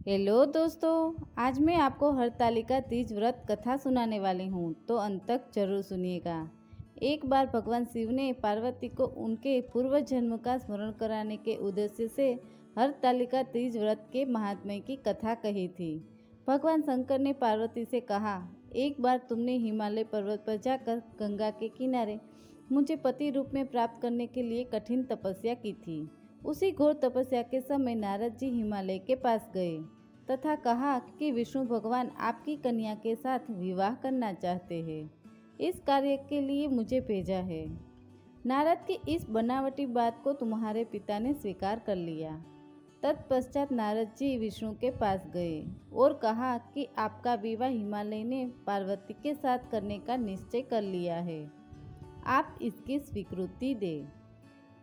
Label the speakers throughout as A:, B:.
A: Hello दोस्तों, आज मैं आपको हरतालिका तीज व्रत कथा सुनाने वाली हूँ, तो अंत तक जरूर सुनिएगा। एक बार भगवान शिव ने पार्वती को उनके पूर्व जन्म का स्मरण कराने के उद्देश्य से हरतालिका तीज व्रत के महात्म्य की कथा कही थी। भगवान शंकर ने पार्वती से कहा, एक बार तुमने हिमालय पर्वत पर जाकर गंगा के किनारे मुझे पति रूप में प्राप्त करने के लिए कठिन तपस्या की थी। उसी घोर तपस्या के समय नारद जी हिमालय के पास गए तथा कहा कि विष्णु भगवान आपकी कन्या के साथ विवाह करना चाहते हैं। इस कार्य के लिए मुझे भेजा है। नारद की इस बनावटी बात को तुम्हारे पिता ने स्वीकार कर लिया। तत्पश्चात नारद जी विष्णु के पास गए और कहा कि आपका विवाह हिमालय ने पार्वती के साथ करने का निश्चय कर लिया है, आप इसकी स्वीकृति दें।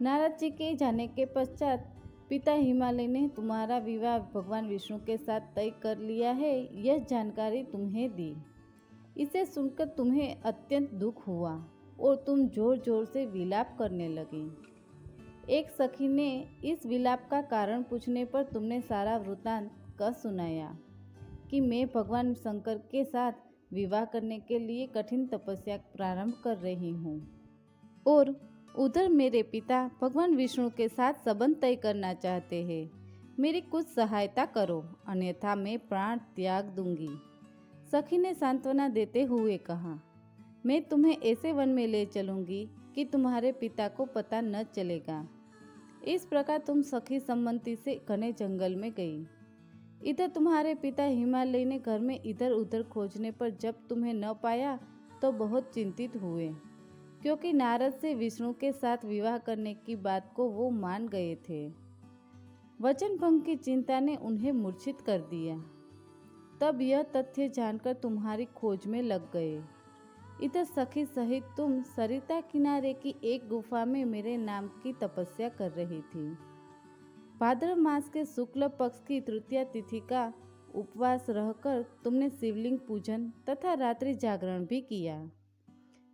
A: नारद जी के जाने के पश्चात पिता हिमालय ने तुम्हारा विवाह भगवान विष्णु के साथ तय कर लिया है, यह जानकारी तुम्हें दी। इसे सुनकर तुम्हें अत्यंत दुख हुआ और तुम जोर जोर से विलाप करने लगी। एक सखी ने इस विलाप का कारण पूछने पर तुमने सारा वृत्तांत कह सुनाया कि मैं भगवान शंकर के साथ विवाह करने के लिए कठिन तपस्या प्रारंभ कर रही हूँ और उधर मेरे पिता भगवान विष्णु के साथ संबंध तय करना चाहते हैं। मेरी कुछ सहायता करो, अन्यथा मैं प्राण त्याग दूंगी। सखी ने सांत्वना देते हुए कहा, मैं तुम्हें ऐसे वन में ले चलूंगी कि तुम्हारे पिता को पता न चलेगा। इस प्रकार तुम सखी सम्मति से घने जंगल में गई। इधर तुम्हारे पिता हिमालय ने घर में इधर उधर खोजने पर जब तुम्हें न पाया तो बहुत चिंतित हुए, क्योंकि नारद से विष्णु के साथ विवाह करने की बात को वो मान गए थे। वचन भंग की चिंता ने उन्हें मूर्छित कर दिया। तब यह तथ्य जानकर तुम्हारी खोज में लग गए। इधर सखी सहित तुम सरिता किनारे की एक गुफा में मेरे नाम की तपस्या कर रही थी। भाद्र मास के शुक्ल पक्ष की तृतीया तिथि का उपवास रहकर तुमने शिवलिंग पूजन तथा रात्रि जागरण भी किया।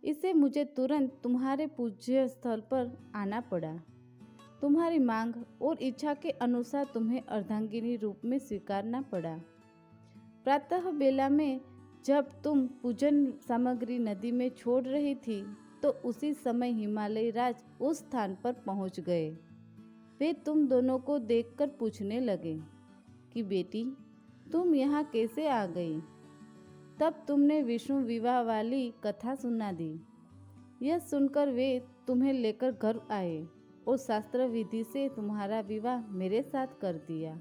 A: इससे मुझे तुरंत तुम्हारे पूज्य स्थल पर आना पड़ा। तुम्हारी मांग और इच्छा के अनुसार तुम्हें अर्धांगिनी रूप में स्वीकारना पड़ा। प्रातः बेला में जब तुम पूजन सामग्री नदी में छोड़ रही थी तो उसी समय हिमालय राज उस स्थान पर पहुंच गए। वे तुम दोनों को देखकर पूछने लगे कि बेटी, तुम यहाँ कैसे आ गई। तब तुमने विष्णु विवाह वाली कथा सुना दी। यह सुनकर वे तुम्हें लेकर घर आए और शास्त्र विधि से तुम्हारा विवाह मेरे साथ कर दिया।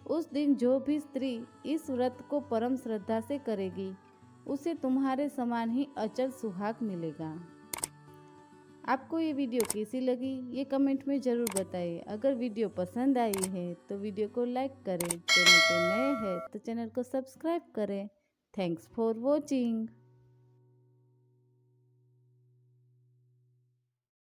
A: उस दिन जो भी स्त्री इस व्रत को परम श्रद्धा से करेगी उसे तुम्हारे समान ही अचल सुहाग मिलेगा। आपको ये वीडियो कैसी लगी ये कमेंट में ज़रूर बताइए। अगर वीडियो पसंद आई है तो वीडियो को लाइक करें, चैनल पर नए हैं तो चैनल को सब्सक्राइब करें। Thanks for watching.